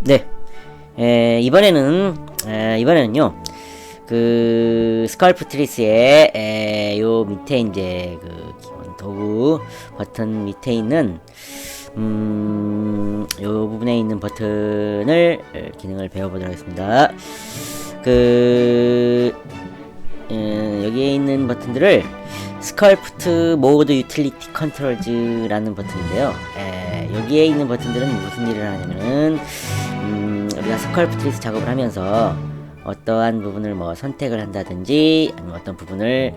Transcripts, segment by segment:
네, 이번에는요, 그 스컬프트리스의 요 밑에 이제 그 기본 도구 버튼 밑에 있는 요 부분에 있는 버튼을 기능을 배워보도록 하겠습니다. 여기에 있는 버튼들을 스컬프트 모드 유틸리티 컨트롤즈라는 버튼인데요. 여기에 있는 버튼들은 무슨 일을 하냐면은 우리가 스컬프트리스 작업을 하면서 어떠한 부분을 뭐 선택을 한다든지 아니면 어떤 부분을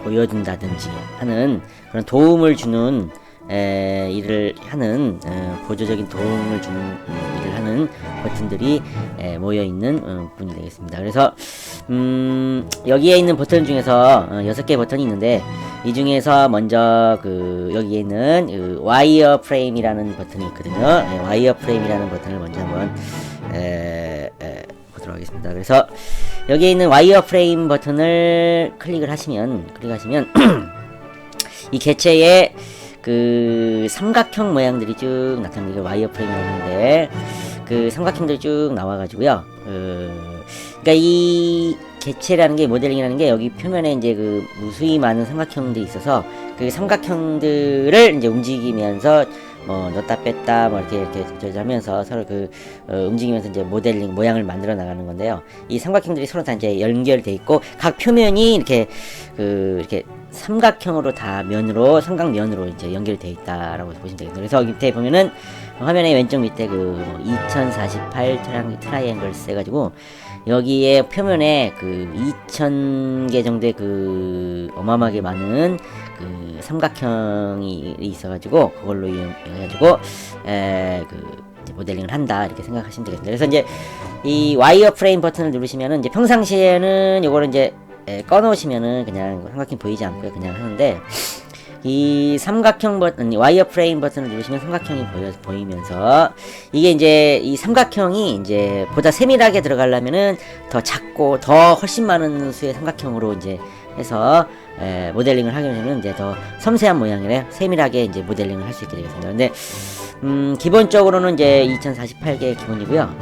보여준다든지 하는 그런 도움을 주는 일을 하는 보조적인 도움을 주는 일을 하는 버튼들이 모여있는 부분이 되겠습니다. 그래서 여기에 있는 버튼 중에서 6개 버튼이 있는데 이 중에서 먼저 여기에 있는 와이어 프레임이라는 버튼이 있거든요. 와이어 프레임이라는 버튼을 먼저 한번 보도록 하겠습니다. 그래서 여기에 있는 와이어 프레임 버튼을 클릭하시면 이 개체의 그 삼각형 모양들이 쭉 나타납니다. 이걸 와이어 프레임이라고 하는데 그 삼각형들이 쭉 나와가지고요. 그러니까 이 개체라는 게 모델링이라는 게 여기 표면에 이제 그 무수히 많은 삼각형들이 있어서 그 삼각형들을 이제 움직이면서 뭐 넣었다 뺐다 뭐 이렇게 하면서 서로 움직이면서 이제 모델링 모양을 만들어 나가는 건데요. 이 삼각형들이 서로 다 이제 연결돼 있고 각 표면이 이렇게 삼각형으로 다 삼각면으로 이제 연결돼 있다라고 보시면 되겠습니다. 그래서 여기 밑에 보면은 화면의 왼쪽 밑에 2048 트라이앵글스 해가지고 여기에 표면에 2000개 정도의 어마어마하게 많은 삼각형이 있어가지고 그걸로 이용해가지고 모델링을 한다 이렇게 생각하시면 되겠습니다. 그래서 이제 이 와이어 프레임 버튼을 누르시면은 이제 평상시에는 요거를 이제 꺼놓으시면은 그냥 삼각형 보이지 않고요 그냥 하는데 이 삼각형 버튼, 와이어 프레임 버튼을 누르시면 삼각형이 보이면서 이게 이제 이 삼각형이 이제 보다 세밀하게 들어가려면은 더 작고 더 훨씬 많은 수의 삼각형으로 이제 해서 모델링을 하게 되면 이제 더 섬세한 모양이래 세밀하게 이제 모델링을 할 수 있게 되겠습니다. 근데 기본적으로는 이제 2048개 기본이고요.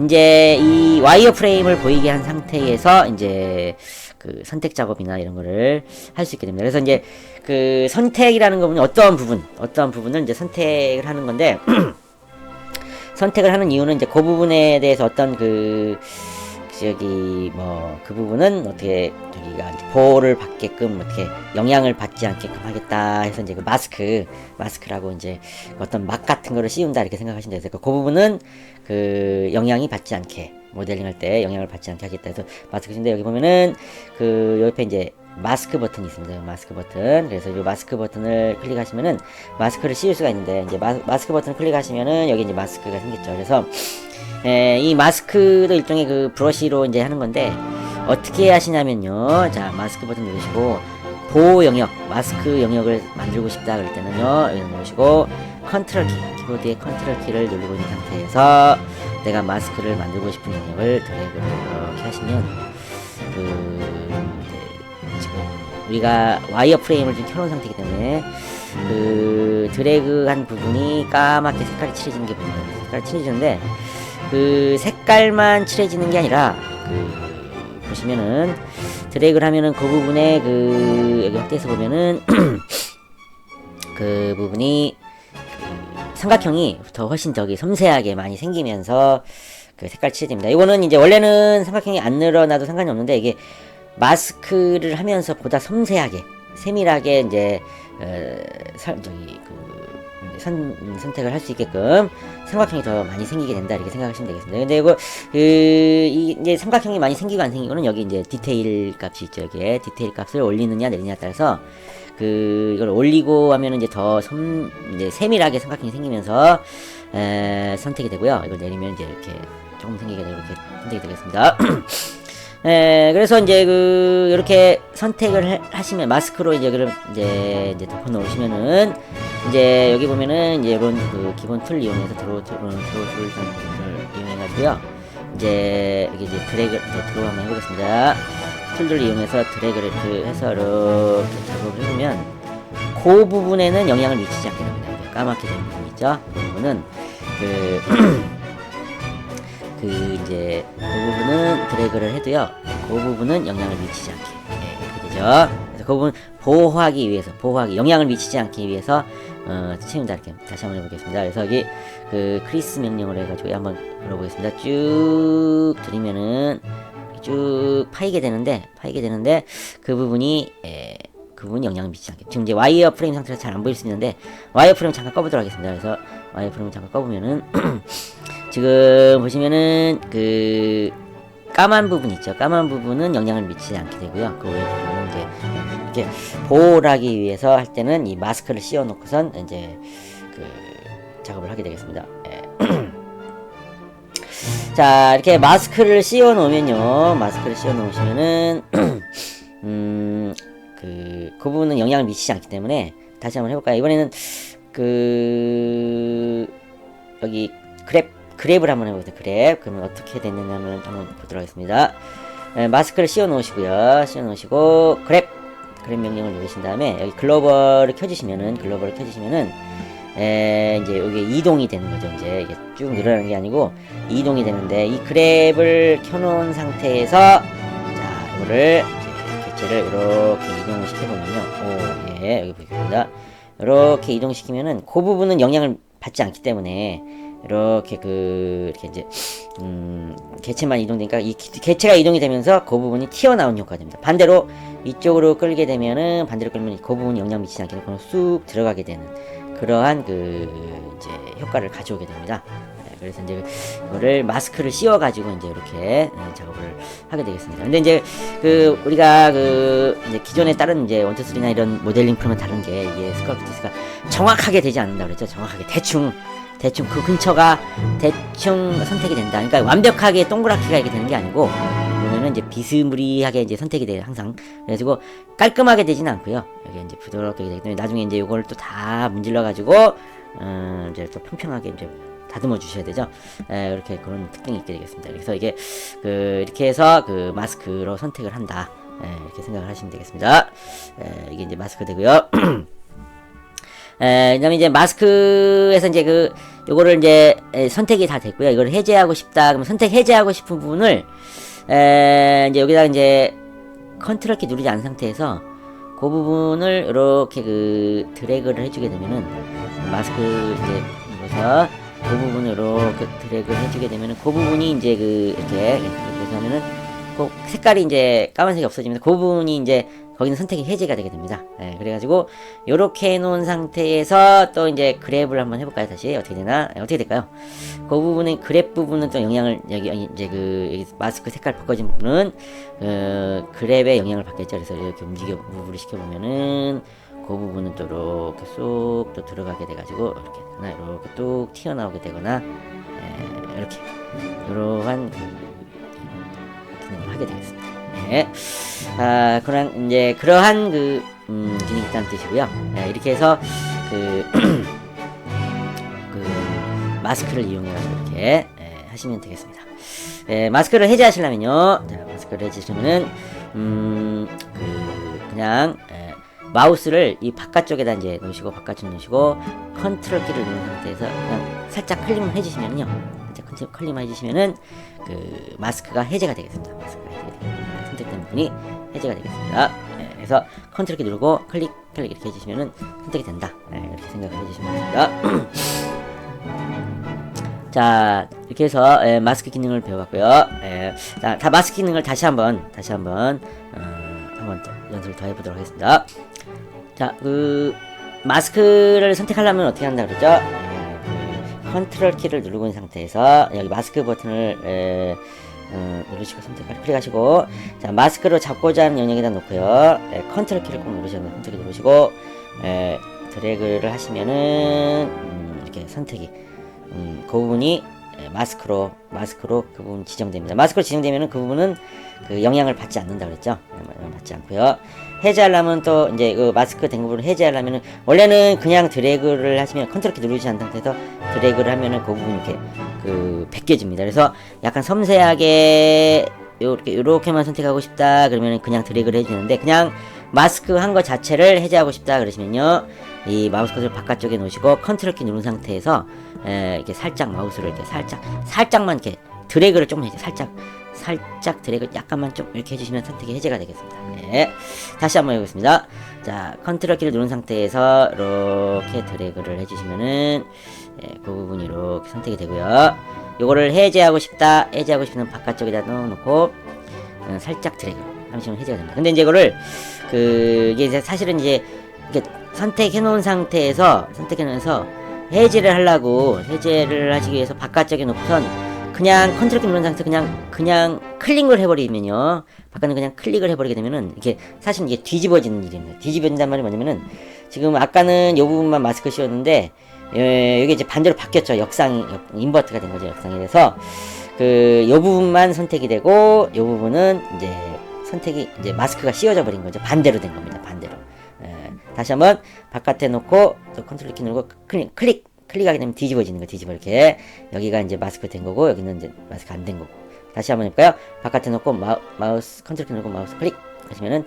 이제 이 와이어 프레임을 보이게 한 상태에서 이제 선택 작업이나 이런 거를 할 수 있게 됩니다. 그래서 이제 선택이라는 거 보면 어떠한 부분을 이제 선택을 하는 건데 선택을 하는 이유는 이제 그 부분에 대해서 어떤 부분은 어떻게 저기가 보호를 받게끔 어떻게 영향을 받지 않게끔 하겠다 해서 이제 마스크라고 이제 어떤 막 같은 거를 씌운다 이렇게 생각하시면 되세요. 그 부분은 영향이 받지 않게 모델링 할 때 영향을 받지 않게 하겠다 해서 마스크인데 여기 보면은 옆에 이제 마스크 버튼이 있습니다. 마스크 버튼. 그래서 이 마스크 버튼을 클릭하시면은 마스크를 씌울 수가 있는데 이제 마스크 버튼을 클릭하시면은 여기 이제 마스크가 생겼죠. 그래서 이 마스크도 일종의 브러쉬로 이제 하는 건데 어떻게 하시냐면요. 자, 마스크 버튼 누르시고 보호 영역, 마스크 영역을 만들고 싶다 그럴 때는요. 여기 누르시고 컨트롤 키, 키보드의 컨트롤 키를 누르고 있는 상태에서 내가 마스크를 만들고 싶은 영역을 드래그를 이렇게 하시면 지금 우리가 와이어 프레임을 좀 켜놓은 상태이기 때문에 드래그한 부분이 까맣게 색깔이 칠해지는 게 보입니다. 색깔이 칠해지는데 색깔만 칠해지는 게 아니라 보시면은 드래그를 하면은 그 부분에 여기 확대해서 보면은 그 부분이 삼각형이 더 훨씬 섬세하게 많이 생기면서 색깔 칠해집니다. 이거는 이제 원래는 삼각형이 안 늘어나도 상관이 없는데 이게 마스크를 하면서 보다 섬세하게 세밀하게 이제 선택을 할 수 있게끔 삼각형이 더 많이 생기게 된다 이렇게 생각하시면 되겠습니다. 근데 이거 이제 삼각형이 많이 생기고 안 생기고는 여기 이제 디테일 값이 있죠. 여기에 디테일 값을 올리느냐 내리느냐에 따라서 이걸 올리고 하면은 이제 이제 세밀하게 삼각형이 생기면서 선택이 되고요. 이걸 내리면 이제 이렇게 조금 생기게 되고 이렇게 선택이 되겠습니다. 그래서 이제 이렇게 선택을 하시면 마스크로 이제 이제 덮어 놓으시면은 이제 여기 보면은 이제 이런 기본 툴 이용해서 드로우 툴을 이용해가지고요. 이제 여기 이제 드로우 한번 해보겠습니다. 툴들을 이용해서 드래그를 해서 이렇게 작업을 해보면 그 부분에는 영향을 미치지 않게 됩니다. 까맣게 되는 부분 있죠? 그 부분은 그 이제 그 부분은 드래그를 해도요. 그 부분은 영향을 미치지 않게 이렇게 되죠. 그래서 그 부분 보호하기 위해서 영향을 미치지 않기 위해서 채운다 이렇게 다시 한번 해보겠습니다. 그래서 여기 그 크리스 명령을 해가지고 한번 눌러보겠습니다. 쭉 들이면은 쭉 파이게 되는데 그 부분이 영향을 미치지 않게 지금 이제 와이어 프레임 상태에서 잘 안 보일 수 있는데 와이어 프레임 잠깐 꺼보도록 하겠습니다. 그래서 와이어 프레임 잠깐 꺼보면은 지금 보시면은 그 까만 부분 있죠. 까만 부분은 영향을 미치지 않게 되고요. 그 외의 부분은 이제 이렇게 보호를 하기 위해서 할 때는 이 마스크를 씌워 놓고선 이제 그 작업을 하게 되겠습니다. 자, 이렇게 마스크를 씌워 놓으면요. 마스크를 씌워 놓으시면은 그 부분은 영향을 미치지 않기 때문에 다시 한번 해볼까요? 이번에는 그 여기 그랩을 한번 해보겠습니다. 그랩. 그러면 어떻게 됐느냐 한번 보도록 하겠습니다. 마스크를 씌워 놓으시고요. 씌워 놓으시고 그랩 명령을 누르신 다음에 여기 글로벌을 켜주시면은 이제 여기 이동이 되는 거죠. 이제 이게 쭉 늘어나는 게 아니고 이동이 되는데 이 그랩을 켜놓은 상태에서 자 이거를 개체를 이렇게 이동을 시켜보면요. 예, 여기 보겠습니다. 이렇게 이동시키면은 그 부분은 영향을 받지 않기 때문에 이렇게 이렇게 이제 개체만 이동되니까 이 개체가 이동이 되면서 그 부분이 튀어나온 효과가 됩니다. 반대로 이쪽으로 끌게 되면은 반대로 끌면 그 부분이 영향 미치지 않게 되고 쑥 들어가게 되는 그러한 이제 효과를 가져오게 됩니다. 그래서 이제 이거를 마스크를 씌워 가지고 이제 이렇게 작업을 하게 되겠습니다. 근데 이제 우리가 이제 기존에 다른 이제 1, 2, 3나 이런 모델링 프로그램은 다른 게 이게 스컬프티스가 정확하게 되지 않는다 그랬죠. 정확하게 대충 그 근처가 대충 선택이 된다. 그러니까 완벽하게 동그랗게 가게 되는 게 아니고 보면은 이제 비스무리하게 이제 선택이 돼요. 항상. 그래가지고 깔끔하게 되진 않고요. 여기 이제 부드럽게 되기 때문에 나중에 이제 이걸 또 다 문질러 가지고 이제 또 평평하게 이제 다듬어 주셔야 되죠. 이렇게 그런 특징이 있게 되겠습니다. 그래서 이게 이렇게 해서 마스크로 선택을 한다. 이렇게 생각을 하시면 되겠습니다. 이게 이제 마스크 되고요. 그다음에 이제 마스크에서 이제 요거를 이제 선택이 다 됐고요. 이걸 해제하고 싶다. 그러면 해제하고 싶은 부분을 이제 여기다 이제 컨트롤 키 누르지 않은 상태에서 그 부분을 이렇게 드래그를 해주게 되면은 마스크 이제 눌러서 그 부분을 이렇게 드래그를 해주게 되면은 그 부분이 이제 이렇게 하면은 그 색깔이 이제 까만색이 없어지면서 그 부분이 이제 거기는 선택이 해제가 되게 됩니다. 그래가지고 요렇게 해놓은 상태에서 또 이제 그랩을 한번 해볼까요? 다시 어떻게 되나? 어떻게 될까요? 그 부분은 그랩 부분은 또 영향을 여기 이제 여기 마스크 색깔 바꿔진 부분은 그랩에 영향을 받겠죠. 그래서 이렇게 무브를 시켜보면은 그 부분은 또 이렇게 쏙 또 들어가게 돼가지고 이렇게 되거나 이렇게 뚝 튀어나오게 되거나 이렇게 이러한 기능을 하게 되겠습니다. 그러한 기능이 있다는 뜻이고요. 이렇게 해서 마스크를 이용해서 이렇게 하시면 되겠습니다. 마스크를 해제하시려면요. 자, 마스크를 해제하시면은 그냥 마우스를 이 바깥쪽에다 이제 놓으시고 바깥쪽 놓으시고 컨트롤 키를 누른 상태에서 그냥 살짝 클릭만 해주시면은요. 살짝 클릭만 해주시면은 마스크가 해제가 되겠습니다. 마스크가 해제가 되겠습니다. 선택된 부분이 해제가 되겠습니다. 그래서 컨트롤 키 누르고 클릭 이렇게 해주시면은 선택이 된다. 이렇게 생각을 해주시면 됩니다. 자, 이렇게 해서 마스크 기능을 배워봤고요. 자, 다 마스크 기능을 다시 한번 또 연습을 더 해보도록 하겠습니다. 자, 마스크를 선택하려면 어떻게 한다 그러죠? 컨트롤 키를 누르고 있는 상태에서 여기 마스크 버튼을 누르시고 클릭하시고, 자, 마스크로 잡고자 하는 영역에다 놓고요. 컨트롤 키를 꼭 누르시고 선택을 누르시고 드래그를 하시면은 이렇게 선택이 그 부분이 마스크로 그 부분 지정됩니다. 마스크로 지정되면은 그 부분은 영향을 받지 않는다 그랬죠. 받지 않고요. 해제하려면 또 이제 마스크 된 부분을 해제하려면은 원래는 그냥 드래그를 하시면 컨트롤 키 누르지 않은 상태에서 드래그를 하면은 그 부분이 이렇게 벗겨집니다. 그래서 약간 섬세하게 요렇게만 선택하고 싶다 그러면은 그냥 드래그를 해주는데 그냥 마스크 한 거 자체를 해제하고 싶다 그러시면요, 이 마우스 커서를 바깥쪽에 놓으시고 컨트롤 키 누른 상태에서 이렇게 살짝 마우스를 이렇게 살짝만 이렇게 드래그를 좀 해줘. 살짝 드래그 약간만 좀 이렇게 해주시면 선택이 해제가 되겠습니다. 네. 다시 한번 해보겠습니다. 자, 컨트롤 키를 누른 상태에서 이렇게 드래그를 해주시면은 그 부분이 이렇게 선택이 되고요. 요거를 해제하고 싶으면 바깥쪽에다 넣어놓고 살짝 드래그 하시면 해제가 됩니다. 근데 이제 이거를 이게 사실은 이제 이렇게 선택해 놓은 상태에서 해제를 하시기 위해서 바깥쪽에 놓고선 그냥 컨트롤 키 누른 상태에서 그냥 클릭을 해버리면요, 바깥은 그냥 클릭을 해버리게 되면은 이게 사실 이게 뒤집어지는 일입니다. 뒤집어진단 말이 뭐냐면은, 지금 아까는 요 부분만 마스크 씌웠는데 여기 이제 반대로 바뀌었죠. 인버트가 된 거죠. 역상이 돼서 요 부분만 선택이 되고 요 부분은 이제 마스크가 씌워져 버린 거죠. 반대로 된 겁니다. 반대로. 다시 한번 바깥에 놓고 또 컨트롤 키 누르고 클릭하게 되면 뒤집어지는 거, 이렇게. 여기가 이제 마스크 된 거고, 여기는 이제 마스크 안 된 거고. 다시 한번 해볼까요? 바깥에 놓고 마우스, 컨트롤 키 누르고 마우스 클릭 하시면은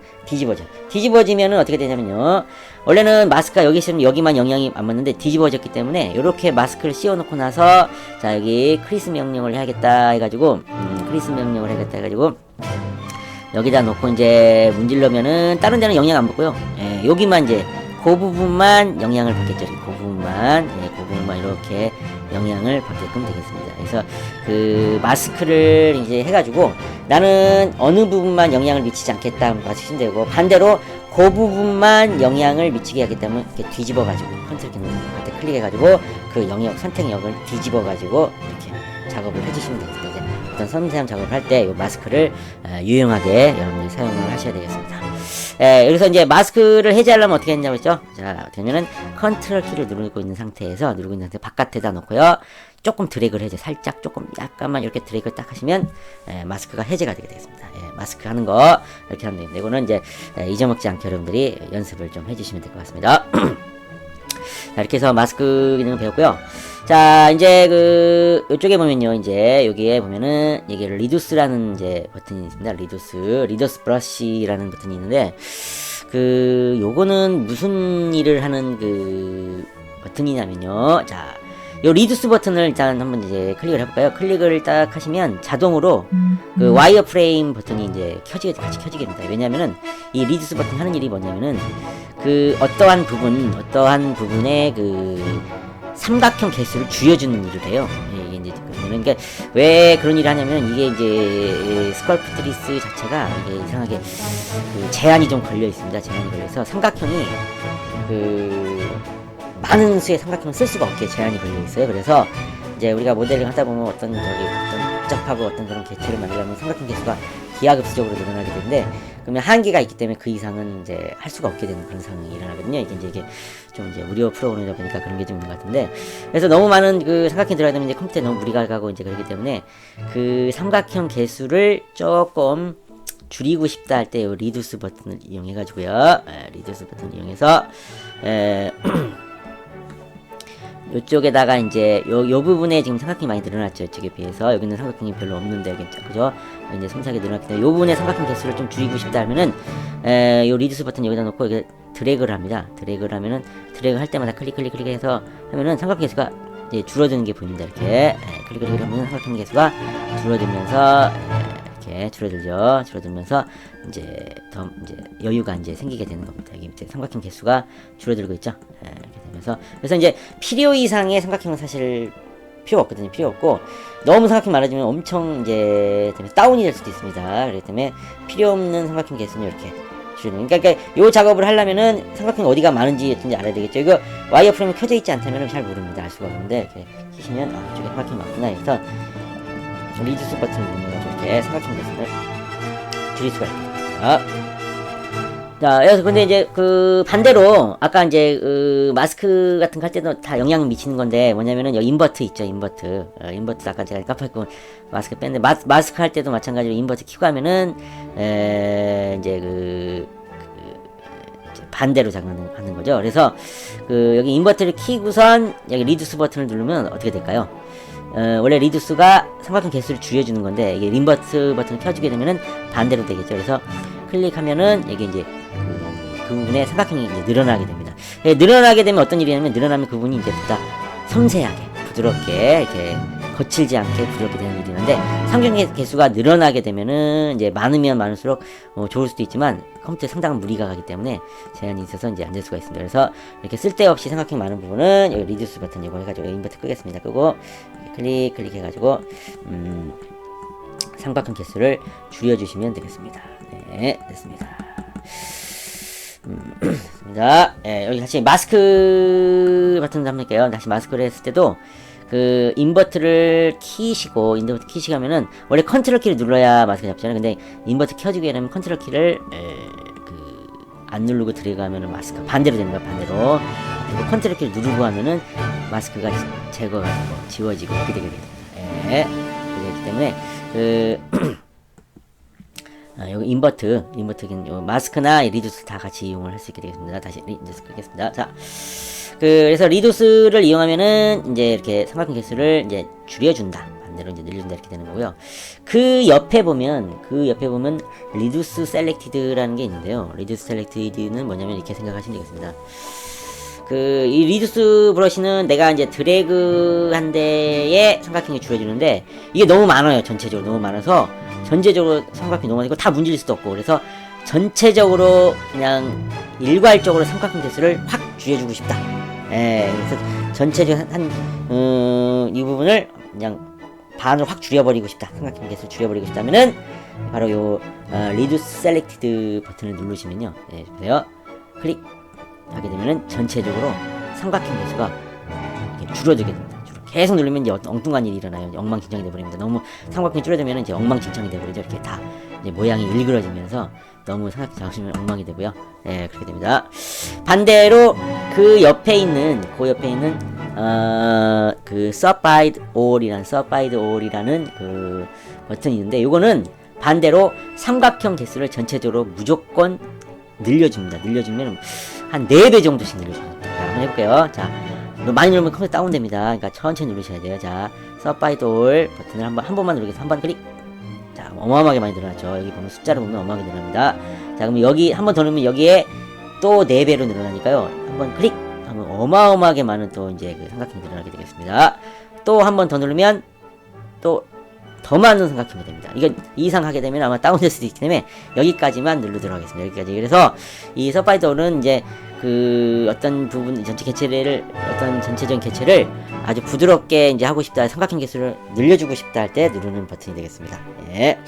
뒤집어지면은 어떻게 되냐면요, 원래는 마스크가 여기 있으면 여기만 영향이 안 맞는데 뒤집어졌기 때문에 요렇게 마스크를 씌워놓고 나서, 자, 여기 크리스 명령을 해야겠다 해가지고, 여기다 놓고 이제 문질러면은 다른 데는 영향 안 받고요. 여기만 이제 그 부분만 영향을 받겠죠. 그 부분만 이렇게 영향을 받게끔 되겠습니다. 그래서 마스크를 이제 해가지고 나는 어느 부분만 영향을 미치지 않겠다 하시면 되고, 반대로 그 부분만 영향을 미치게 하겠다면 이렇게 뒤집어가지고 컨트롤 키 누르고 그때 클릭해가지고 그 선택역을 뒤집어가지고 이렇게 작업을 해주시면 되겠습니다. 이제 어떤 섬세한 작업을 할 때 이 마스크를 유용하게 여러분들이 사용을 하셔야 되겠습니다. 그래서 이제 마스크를 해제하려면 어떻게 했냐고 했죠? 자, 어떻게 하냐면 컨트롤 키를 누르고 있는 상태 바깥에다 놓고요, 조금 드래그를 해제, 약간만 이렇게 드래그를 딱 하시면 마스크가 해제가 되게 되겠습니다. 마스크 하는 거 이렇게 하면 됩니다. 이거는 이제 잊어먹지 않게 여러분들이 연습을 좀 해주시면 될 것 같습니다. 자, 이렇게 해서 마스크 기능을 배웠고요. 자, 이제 요쪽에 보면요, 이제 여기에 보면은 이게 리두스라는 이제 버튼이 있습니다. 리두스 브러쉬라는 버튼이 있는데, 요거는 무슨 일을 하는 버튼이냐면요. 자, 요 리두스 버튼을 일단 한번 이제 클릭을 해볼까요? 클릭을 딱 하시면 자동으로 와이어 프레임 버튼이 이제 같이 켜지게 됩니다. 왜냐면은 이 리두스 버튼 하는 일이 뭐냐면은 어떠한 부분의 삼각형 개수를 줄여주는 일을 해요. 이게 이제 그러니까 왜 그런 일을 하냐면, 이게 이제 스컬프트리스 자체가 이게 이상하게 제한이 좀 걸려 있습니다. 제한이 걸려서 삼각형이 많은 수의 삼각형을 쓸 수가 없게 제한이 걸려 있어요. 그래서 이제 우리가 모델을 하다 보면 어떤 복잡하고 어떤 그런 개체를 만들려면 삼각형 개수가 기하급수적으로 늘어나게 되는데, 그러면 한계가 있기 때문에 그 이상은 이제 할 수가 없게 되는 그런 상황이 일어나거든요. 이게 좀 이제 무료 프로그램이다 보니까 그런 게 좀 있는 것 같은데, 그래서 너무 많은 삼각형이 들어가게 되면 이제 컴퓨터에 너무 무리가 가고 이제 그렇기 때문에 삼각형 개수를 조금 줄이고 싶다 할 때 이 리두스 버튼을 이용해가지고요. 리두스 버튼을 이용해서 요쪽에다가 이제 요 부분에 지금 삼각형이 많이 늘어났죠. 이쪽에 비해서 여기는 삼각형이 별로 없는데, 그죠? 이제 섬세하게 늘어났기 때문에 요 부분에 삼각형 개수를 좀 줄이고 싶다 하면은 요 리두스 버튼 여기다 놓고 이렇게 드래그를 합니다. 드래그를 하면은 드래그 할 때마다 클릭해서 하면은 삼각형 개수가 이제 줄어드는 게 보입니다. 이렇게 클릭을 하면 삼각형 개수가 줄어들면서 이렇게 줄어들면서 이제 더 이제 여유가 이제 생기게 되는 겁니다. 여기 밑에 삼각형 개수가 줄어들고 있죠. 이렇게 되면서, 그래서 이제 필요 이상의 삼각형은 사실 필요 없거든요. 필요 없고, 너무 삼각형 많아지면 엄청 이제 다운이 될 수도 있습니다. 그렇기 때문에 필요 없는 삼각형 개수는 이렇게 줄이는. 그러니까 요 작업을 하려면은 삼각형이 어디가 많은지 어떤지 알아야 되겠죠. 이거 와이어 프레임이 켜져 있지 않다면 잘 모릅니다. 알 수가 없는데, 이렇게 키시면 이쪽에 삼각형이 많구나 해서 리두스 버튼을 누르면 이렇게 삼각형 개수를 줄일 수가 있습니다. 자, 그래서 근데 이제 반대로 아까 이제 마스크 같은 거 할 때도 다 영향을 미치는 건데, 뭐냐면은 여기 인버트 있죠. 인버트 아까 제가 깜빡했고 마스크 뺐는데, 마스크 할 때도 마찬가지로 인버트 키고 하면은 이제 반대로 작용하는 거죠. 그래서 여기 인버트를 키고선 여기 리두스 버튼을 누르면 어떻게 될까요? 원래 리두스가 삼각형 개수를 줄여주는 건데, 이게 인버트 버튼을 켜주게 되면은 반대로 되겠죠. 그래서 클릭하면은 이게 이제 그 부분에 삼각형이 이제 늘어나게 됩니다. 예, 늘어나게 되면 어떤 일이냐면 늘어나면 그 부분이 이제 보다 섬세하게 부드럽게 이렇게 거칠지 않게 부드럽게 되는 일이 있는데 삼각형의 개수가 늘어나게 되면은 이제 많으면 많을수록 좋을 수도 있지만 컴퓨터에 상당한 무리가 가기 때문에 제한이 있어서 이제 안 될 수가 있습니다. 그래서 이렇게 쓸데없이 삼각형 많은 부분은 여기 리듀스 버튼 이거 해가지고 인버터 끄겠습니다. 끄고 클릭해가지고 삼각형 개수를 줄여주시면 되겠습니다. 네, 됐습니다. 됐습니다. 네, 여기 다시 마스크 버튼도 한번 할게요. 다시 마스크를 했을 때도 그 인버트를 키시고 인버트 키시면은 원래 컨트롤 키를 눌러야 마스크 잡잖아요. 근데 인버트 켜지게 되면 컨트롤 키를 안 누르고 들어가면은 마스크 반대로 되는 거야. 반대로. 그리고 컨트롤 키를 누르고 하면은 마스크가 제거가 되고 지워지고 그렇게 되게 됩니다. 예. 그렇게 되기 때문에 여기 인버트 마스크나 리두스 다 같이 이용을 할 수 있게 되겠습니다. 다시 리두스 끄겠습니다. 자, 그래서 리두스를 이용하면은 이제 이렇게 삼각형 개수를 이제 줄여준다. 반대로 이제 늘려준다 이렇게 되는 거고요. 그 옆에 보면 리두스 셀렉티드라는 게 있는데요. 리두스 셀렉티드는 뭐냐면 이렇게 생각하시면 되겠습니다. 이 리두스 브러쉬는 내가 이제 드래그 한 대에 삼각형이 줄여주는데 이게 너무 많아요. 전체적으로 너무 많아서 전체적으로 삼각형이 너무 많고 다 문질 수도 없고 그래서 전체적으로 그냥 일괄적으로 삼각형 개수를 확 줄여주고 싶다. 예, 그래서 전체적으로 이 부분을 그냥 반으로 확 줄여버리고 싶다. 삼각형 개수를 줄여버리고 싶다면은 바로 요 리두스 셀렉티드 버튼을 누르시면요. 예, 보세요. 클릭 하게 되면은 전체적으로 삼각형 개수가 이렇게 줄어들게 됩니다. 계속 누르면 이제 엉뚱한 일이 일어나요. 엉망진창이 돼버립니다. 너무 삼각형이 줄어들면 이제 엉망진창이 돼버리죠. 이렇게 다 이제 모양이 일그러지면서 너무 삼각형 잡으시면 엉망이 되고요. 예, 그렇게 됩니다. 반대로 그 옆에 있는 Subside All이라는 그 버튼이 있는데 요거는 반대로 삼각형 개수를 전체적으로 무조건 늘려줍니다. 늘려주면 한 4배 정도씩 늘려줍니다. 자, 한번 해볼게요. 자, 많이 누르면 컴퓨터 다운됩니다. 그러니까 천천히 누르셔야 돼요. 자, Subside All 버튼을 한 번만 누르겠습니다. 한 번 클릭. 자, 어마어마하게 많이 늘어났죠. 여기 보면 숫자를 보면 어마어마하게 늘어납니다. 자, 그럼 여기 한 번 더 누르면 여기에 또 4배로 늘어나니까요. 한 번 클릭 하면 어마어마하게 많은 또 이제 그 삼각형이 늘어나게 되겠습니다. 또 한 번 더 누르면 또 더 많은 삼각형이 됩니다. 이거 이상 하게 되면 아마 다운될 수도 있기 때문에 여기까지만 누르도록 하겠습니다. 여기까지. 그래서 이 서파이더는 이제 그 어떤 부분 전체적인 개체를 아주 부드럽게 이제 하고 싶다, 삼각형 개수를 늘려주고 싶다 할 때 누르는 버튼이 되겠습니다. 예.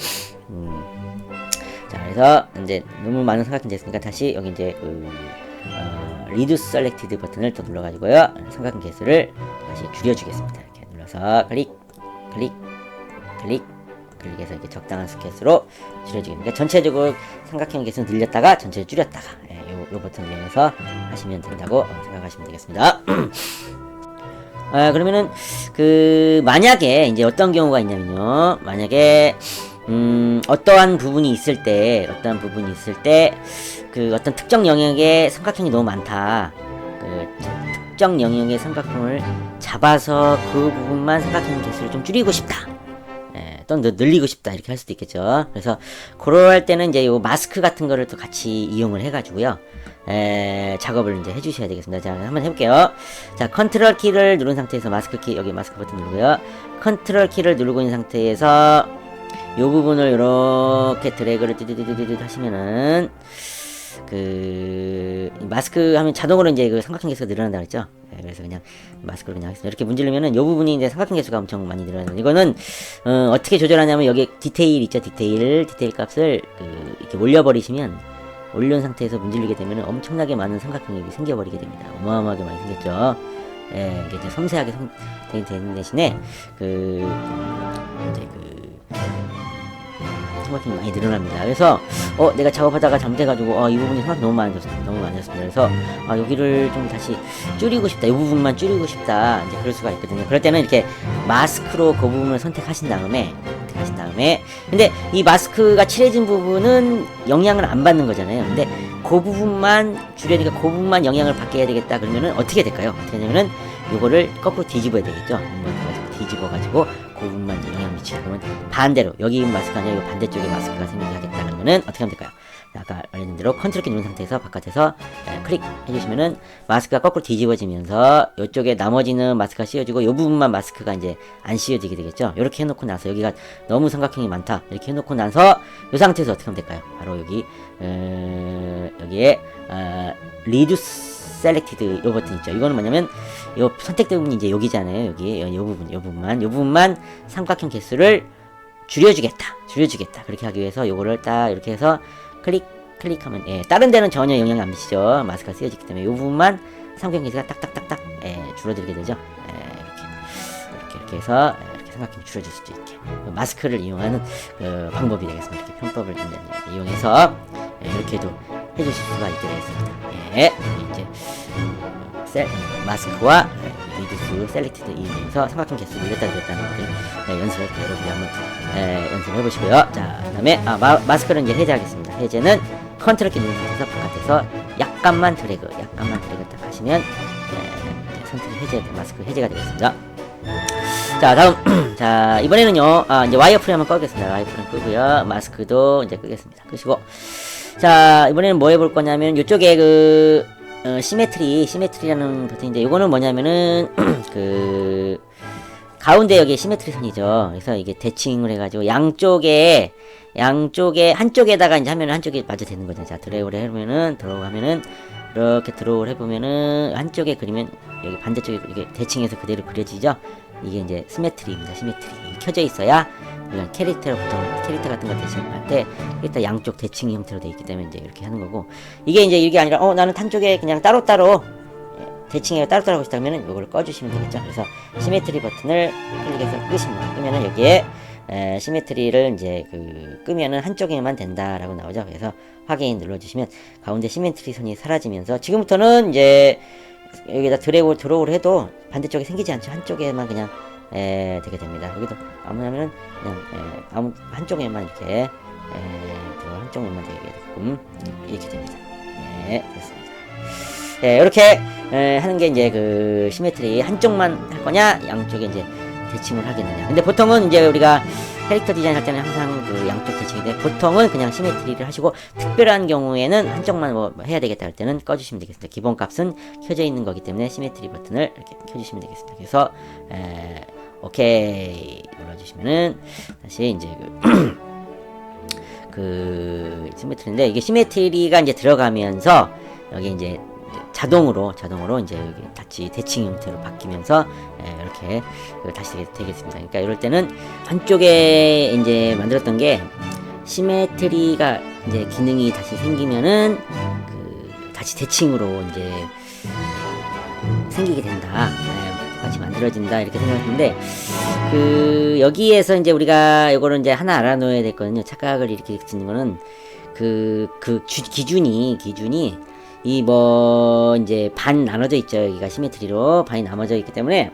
자, 그래서 이제 너무 많은 삼각형이 됐으니까 다시 여기 이제 리두스 셀렉티드 버튼을 또 눌러가지고요. 삼각형 개수를 다시 줄여주겠습니다. 이렇게 눌러서 클릭해서 이렇게 적당한 스케스로 줄여주겠습니다. 그러니까 전체적으로 삼각형 개수는 늘렸다가 전체를 줄였다가 요 버튼을 이용해서 하시면 된다고 생각하시면 되겠습니다. 그러면은 만약에 이제 어떤 경우가 있냐면요. 만약에 어떠한 부분이 있을 때 어떤 특정 영역에 삼각형이 너무 많다. 특정 영역의 삼각형을 잡아서 그 부분만 삼각형 개수를 좀 줄이고 싶다. 또 늘리고 싶다 이렇게 할 수도 있겠죠. 그래서 그럴 때는 이제 요 마스크 같은 거를 또 같이 이용을 해가지고요. 작업을 이제 해주셔야 되겠습니다. 자, 한번 해볼게요. 자, 컨트롤 키를 누른 상태에서 마스크 키, 여기 마스크 버튼 누르고요. 컨트롤 키를 누르고 있는 상태에서 요 부분을 이렇게 드래그를 뚜두두두두 하시면은 마스크 하면 자동으로 이제 그 삼각형 개수가 늘어난다 그랬죠. 그래서 그냥 마스크를 그냥 하겠습니다. 이렇게 문지르면은 요 부분이 이제 삼각형 개수가 엄청 많이 늘어나요. 이거는 어떻게 조절하냐면 여기 디테일 있죠. 디테일 값을 이렇게 올려버리시면 올려놓은 상태에서 문지르게 되면 엄청나게 많은 삼각형이 생겨버리게 됩니다. 어마어마하게 많이 생겼죠. 이게 이제 섬세하게 되는 대신에 삼각형이 많이 늘어납니다. 그래서 내가 작업하다가 잘못해가지고 이 부분이 삼각형이 너무 많아졌습니다. 그래서 여기를 좀 다시 줄이고 싶다, 이 부분만 줄이고 싶다, 이제 그럴 수가 있거든요. 그럴 때는 이렇게 마스크로 그 부분을 선택하신 다음에 근데 이 마스크가 칠해진 부분은 영향을 안 받는 거잖아요. 근데 그 부분만 줄여야 되니까 그 부분만 영향을 받게 해야 되겠다. 그러면은 어떻게 될까요? 어떻게 하냐면은 요거를 거꾸로 뒤집어야 되겠죠. 한번 뒤집어가지고 그 부분만 영향을 미치고, 그러면 반대로 여기 마스크가 아니라 요 반대쪽에 마스크가 생기게 하겠다. 그러면은 어떻게 하면 될까요? 아까 알려드린 대로 컨트롤 키 누른 상태에서 바깥에서 클릭 해주시면은 마스크가 거꾸로 뒤집어지면서 이쪽에 나머지는 마스크가 씌워지고 이 부분만 마스크가 이제 안 씌워지게 되겠죠. 이렇게 해놓고 나서 여기가 너무 삼각형이 많다 이렇게 해놓고 나서 이 상태에서 어떻게 하면 될까요? 바로 여기 여기에 리듀스 셀렉티드 요 버튼 있죠. 이거는 뭐냐면 요 선택된 부분이 이제 여기잖아요. 여기 요 부분만 삼각형 개수를 줄여주겠다. 그렇게 하기 위해서 요거를 딱 이렇게 해서 클릭하면 다른 데는 전혀 영향이 안 미치죠. 마스크가 쓰여지기 때문에 요 부분만 삼각형 개수가 딱딱딱딱 줄어들게 되죠. 이렇게 해서 이렇게 삼각형 줄여줄 수도 있게 마스크를 이용하는 방법이 되겠습니다. 이렇게 편법을 이용해서 이렇게도 해주실 수가 있게 되겠습니다. 이제 마스크와 리듀스 셀렉티드 이용해서 삼각형 개수를 늘렸다 줄였다는 것을 연습을 여러분이 한번 연습해 보시고요. 자, 그다음에 마스크를 이제 해제하겠습니다. 해제는 컨트롤 키 누른 상태에서 바깥에서 약간만 드래그 딱 하시면 마스크 해제가 되겠습니다. 자, 다음 자, 이번에는요 이제 와이어프레임 한번 꺼겠습니다. 와이어프레임 끄고요. 마스크도 이제 끄겠습니다. 끄시고 자, 이번에는 뭐 해볼 거냐면 요쪽에 시메트리라는 버튼인데 요거는 뭐냐면은 가운데 여기 시메트리 선이죠. 그래서 이게 대칭을 해가지고 양쪽에 한쪽에다가 이제 하면은 한쪽에 맞아 되는 거죠. 자, 드래그를 해보면은 이렇게 드로우를 해보면은 한쪽에 그리면 여기 반대쪽에 이게 대칭해서 그대로 그려지죠. 이게 이제 시메트리입니다. 시메트리 켜져 있어야 우리가 캐릭터 같은 거 대칭할 때 일단 양쪽 대칭 형태로 되어 있기 때문에 이제 이렇게 하는 거고, 이게 이제 이게 아니라 나는 한쪽에 그냥 따로따로 대칭해 따로따로 하고 싶다면은 이걸 꺼주시면 되겠죠. 그래서 시메트리 버튼을 클릭해서 끄십니다. 끄면은 여기에 시메트리를 이제 끄면은 한쪽에만 된다라고 나오죠. 그래서 확인 눌러주시면 가운데 시메트리 선이 사라지면서 지금부터는 이제 여기다 드로우를 해도 반대쪽에 생기지 않죠. 한쪽에만 그냥 되게 됩니다. 여기도 아무냐면은 그냥 아무 한쪽에만 이렇게 한쪽에만 되게끔 이렇게 됩니다. 됐습니다. 이렇게 하는 게 이제 시메트리 한쪽만 할 거냐, 양쪽에 이제 대칭을 하겠느냐. 근데 보통은 이제 우리가 캐릭터 디자인 할 때는 항상 양쪽 대칭인데 보통은 그냥 시메트리를 하시고 특별한 경우에는 한쪽만 뭐 해야 되겠다 할 때는 꺼주시면 되겠습니다. 기본 값은 켜져 있는 거기 때문에 시메트리 버튼을 이렇게 켜주시면 되겠습니다. 그래서 오케이 눌러주시면은 다시 이제 시메트리인데, 이게 시메트리가 이제 들어가면서 여기 이제 자동으로 이제 여기 다시 대칭 형태로 바뀌면서 이렇게 다시 되겠습니다. 그러니까 이럴 때는 한쪽에 이제 만들었던 게 시메트리가 이제 기능이 다시 생기면은 다시 대칭으로 이제 생기게 된다. 같이 만들어진다 이렇게 생각했는데, 여기에서 이제 우리가 요거를 이제 하나 알아놓아야 됐거든요. 착각을 이렇게 드는 거는 기준이 이제 반 나눠져 있죠. 여기가 시메트리로 반이 나눠져 있기 때문에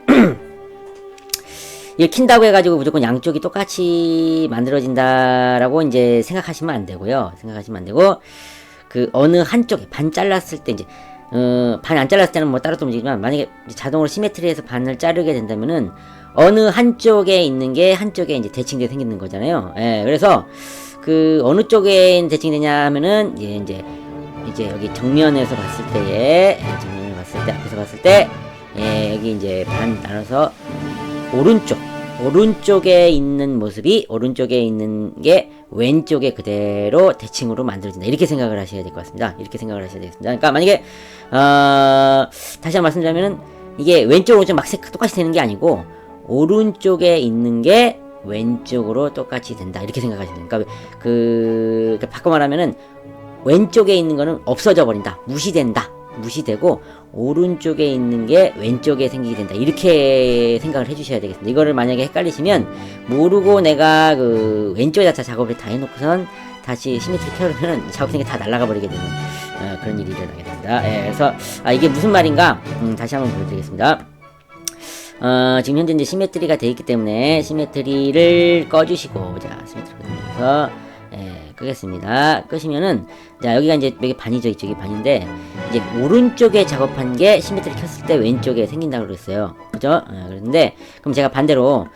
이걸 킨다고 해가지고 무조건 양쪽이 똑같이 만들어진다라고 이제 생각하시면 안 되고요. 어느 한쪽에 반 잘랐을 때 이제 반 안 잘랐을 때는 뭐 따로 또 움직이지만, 만약에 자동으로 시메트리에서 반을 자르게 된다면은 어느 한쪽에 있는 게 한쪽에 이제 대칭되게 생기는 거잖아요. 그래서 어느 쪽에 대칭이 되냐 하면은 이제 여기 정면에서 봤을 때에 앞에서 봤을 때 여기 이제 반 나눠서 오른쪽에 있는 모습이 오른쪽에 있는 게 왼쪽에 그대로 대칭으로 만들어진다. 이렇게 생각을 하셔야 될 것 같습니다. 이렇게 생각을 하셔야 되겠습니다. 그러니까 만약에 다시 한번 말씀드리면은 이게 왼쪽으로 좀 막 똑같이 되는 게 아니고 오른쪽에 있는 게 왼쪽으로 똑같이 된다. 이렇게 생각하시면 됩니다. 그러니까 바꿔 말하면은 왼쪽에 있는 거는 없어져 버린다. 무시되고 오른쪽에 있는 게 왼쪽에 생기게 된다. 이렇게 생각을 해주셔야 되겠습니다. 이거를 만약에 헷갈리시면, 모르고 내가 왼쪽에다 작업을 다 해놓고선 다시 시메트리 켜려면 작업생이 다 날아가 버리게 되는 그런 일이 일어나게 됩니다. 그래서 이게 무슨 말인가 다시 한번 보여드리겠습니다. 지금 현재 이제 시메트리가 되어 있기 때문에 시메트리를 꺼주시고, 자, 시메트리 꺼주면서 끄겠습니다. 끄시면은, 자, 여기가 이제 여기 반이죠. 이쪽이 반인데, 이제 오른쪽에 작업한 게 시메트리 켰을 때 왼쪽에 생긴다고 그랬어요. 그죠? 그런데, 그럼 제가 반대로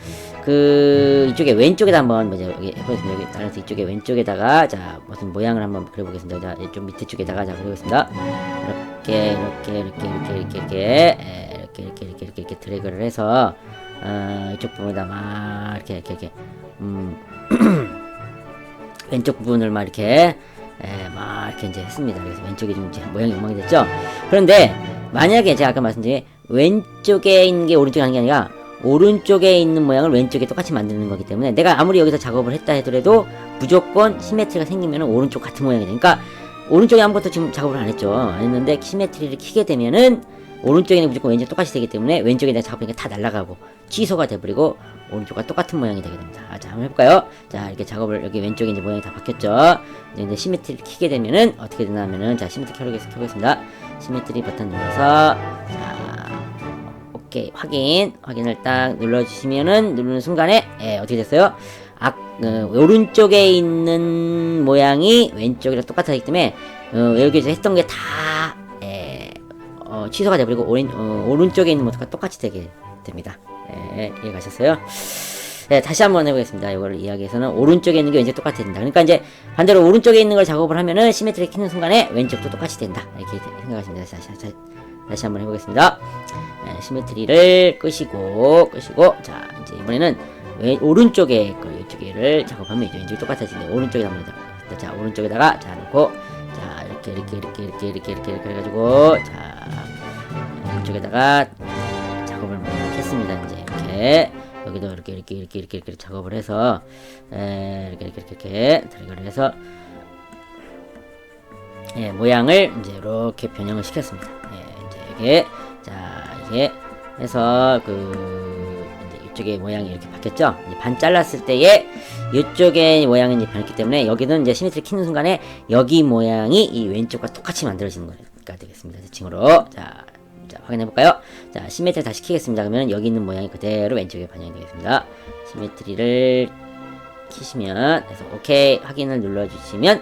이쪽에 왼쪽에다 한번 먼저 여기 해보겠습니다. 여기 따라서 이쪽에 왼쪽에다가 자 무슨 모양을 한번 그려보겠습니다. 자 이쪽 밑에 쪽에다가 자 그려보겠습니다. 이렇게 드래그를 해서 이쪽 부분에다 막 이렇게 왼쪽 부분을 막 이렇게 막 이렇게 이제 했습니다. 그래서 왼쪽이 좀 이제 모양이 엉망이 됐죠. 그런데 만약에 제가 아까 말씀드린 왼쪽에 있는 게 오른쪽에 하는 게 아니라 오른쪽에 있는 모양을 왼쪽에 똑같이 만드는 거기 때문에 내가 아무리 여기서 작업을 했다 하더라도 무조건 시메트리가 생기면 오른쪽 같은 모양이 되니까 오른쪽에 아무것도 지금 작업을 안 했죠. 안 했는데 시메트리를 키게 되면은 오른쪽에는 무조건 왼쪽 똑같이 되기 때문에 왼쪽에 내가 작업하니까 다 날아가고 취소가 돼버리고 오른쪽과 똑같은 모양이 되게 됩니다. 자 한번 해볼까요? 자 이렇게 작업을 여기 왼쪽에 이제 모양이 다 바뀌었죠. 이제 시메트리를 키게 되면은 어떻게 되나 하면은 자 시메트리 켜보겠습니다. 시메트리 버튼 눌러서 자 오케이 확인을 딱 눌러주시면은 누르는 순간에 어떻게 됐어요? 오른쪽에 있는 모양이 왼쪽이랑 똑같아지기 때문에 여기서 했던 게 다 취소가 돼버리고 오른쪽에 있는 모습과 똑같이 되게 됩니다. 이해가셨어요? 다시 한번 해보겠습니다. 이거를 이야기해서는 오른쪽에 있는 게 왼쪽 똑같이 된다. 그러니까 이제 반대로 오른쪽에 있는 걸 작업을 하면은 시메트리 키는 순간에 왼쪽도 똑같이 된다. 이렇게 생각하시면 됩니다. 다시 한번 해보겠습니다. 시메트리를 끄시고 자 이제 이번에는 오른쪽에 이쪽에를 작업하면 이제 왼쪽이 똑같아지는데 오른쪽에 한번 자 오른쪽에다가 자 놓고 자 이렇게 해가지고 자 오른쪽에다가 작업을 했습니다. 이제 이렇게 여기도 이렇게 작업을 해서 이렇게 드래그를 해서 모양을 이제 이렇게 변형을 시켰습니다. 이제 이게 자 이게 해서 이제 이쪽의 모양이 이렇게 바뀌었죠. 이제 반 잘랐을 때에 이쪽의 모양이 이제 변했기 때문에 여기는 이제 시메트리 키는 순간에 여기 모양이 이 왼쪽과 똑같이 만들어지는 거가 되겠습니다. 대칭으로 자 확인해 볼까요? 자 시메트리 다시 키겠습니다. 그러면 여기 있는 모양이 그대로 왼쪽에 반영이 되겠습니다. 시메트리를 키시면 그래서 오케이 확인을 눌러주시면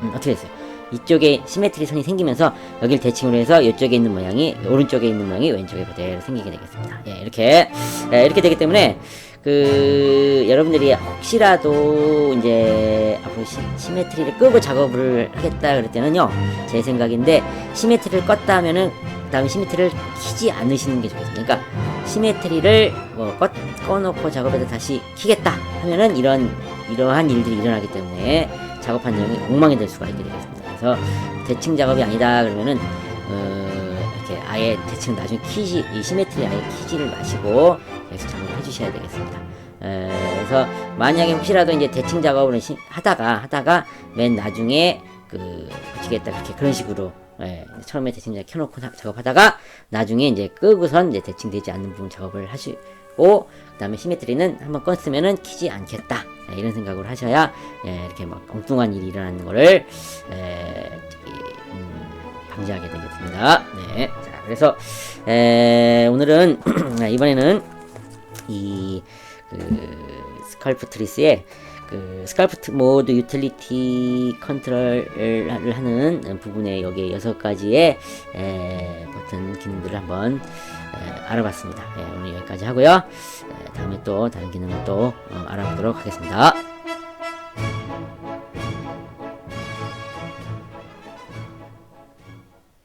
어떻게 됐어요? 이쪽에 시메트리 선이 생기면서 여기를 대칭으로 해서 이쪽에 있는 모양이 오른쪽에 있는 모양이 왼쪽에 그대로 생기게 되겠습니다. 이렇게 되기 때문에 여러분들이 혹시라도 이제 앞으로 시메트리를 끄고 작업을 하겠다 그럴 때는요 제 생각인데 시메트리를 껐다 하면은 다음에 시메트리를 키지 않으시는 게 좋겠습니다. 그러니까 시메트리를 꺼놓고 작업해서 다시 키겠다 하면은 이러한 일들이 일어나기 때문에 작업 환경이 엉망이 될 수가 있게 되겠습니다. 그래서 대칭 작업이 아니다 그러면은 이렇게 아예 대칭 나중에 이 시메트리 아예 키지를 마시고 계속 작업을 해주셔야 되겠습니다. 그래서 만약에 혹시라도 이제 대칭 작업을 하다가 맨 나중에 붙이겠다 이렇게 그런 식으로 처음에 대칭 켜놓고 작업하다가 나중에 이제 끄고선 이제 대칭되지 않는 부분 작업을 하시고 그 다음에 시메트리는 한번 껐으면은 키지 않겠다 이런 생각을 하셔야 이렇게 막 엉뚱한 일이 일어나는 거를 방지하게 되겠습니다. 자 그래서 오늘은 이번에는 이 스칼프 트리스의 스칼프 모드 유틸리티 컨트롤을 하는 부분에 여기에 6가지의 버튼 기능들을 한번 알아봤습니다. 오늘 여기까지 하고요. 다음에 또 다른 기능을 또 알아보도록 하겠습니다.